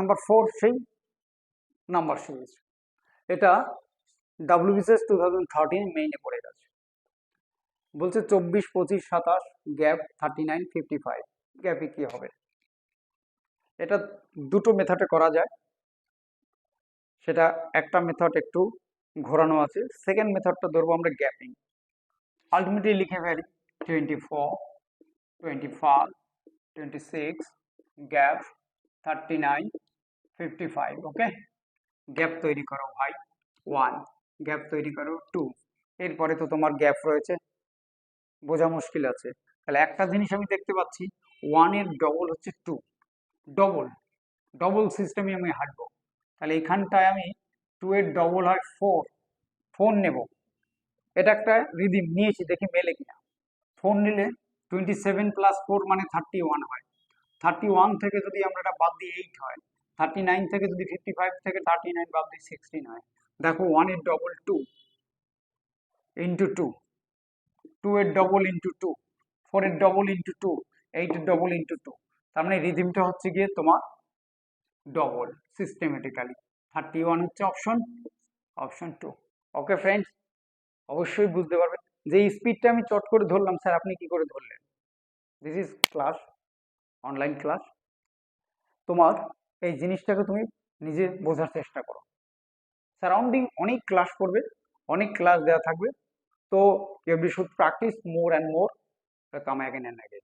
Number 4 সেই number series. এটা WBCS 2013 মেইনে পড়ে গেছে। বলছে 24, 25, 27, গ্যাপ 39, 55। গ্যাপে কি হবে? এটা দুটো মেথডে করা যায়। সেটা একটা মেথড একটু ঘোরানো আছে, সেকেন্ড মেথডটা ধরবো আমরা গ্যাপিং। আলটিমেটলি লিখে ফেলি 24, 25, 26, গ্যাপ 39, 55। ওকে, গ্যাপ তৈরি করো ভাই 1, গ্যাপ তৈরি করো 2, এরপরে তো তোমার গ্যাপ রয়েছে, বোঝা মুশকিল আছে। তাহলে একটা জিনিস আমি দেখতে পাচ্ছি, 1 এর ডবল হচ্ছে 2, ডবল ডবল সিস্টেমে আমি হাঁটবো। তাহলে এখানটায় আমি 2 এর ডবল হয় 4, 4 নেব। এটা একটা রিদিম নিয়েছি, দেখি মেলে কিনা। 4 নিলে 27 প্লাস 4 মানে 31 হয়। 31 থেকে যদি আমরা এটা বাদ দিই 8 হয়। 39 থেকে যদি 55 থেকে 39 বাদ দিই 16 হয়। দেখো 1 এর ডবল 2 ইন্টু 2, 2 এর ডবল ইন্টু 2, 4 এর ডবল ইন্টু 2, 8 এর ডবল ইন্টু 2। তার মানে রিদিমটা হচ্ছে গিয়ে তোমার ডবল সিস্টেমেটিক্যালি। 31 হচ্ছে অপশন 2। ওকে ফ্রেন্ডস, অবশ্যই বুঝতে পারবেন যে এই স্পিডটা আমি চট করে ধরলাম, স্যার আপনি কি করে ধরলেন? This is class, online class. তোমার এই জিনিসটাকে তুমি নিজে বোঝার চেষ্টা করো। সারাউন্ডিং অনেক ক্লাস করবে, অনেক ক্লাস দেওয়া থাকবে। তো you should practice more and more, come again and again.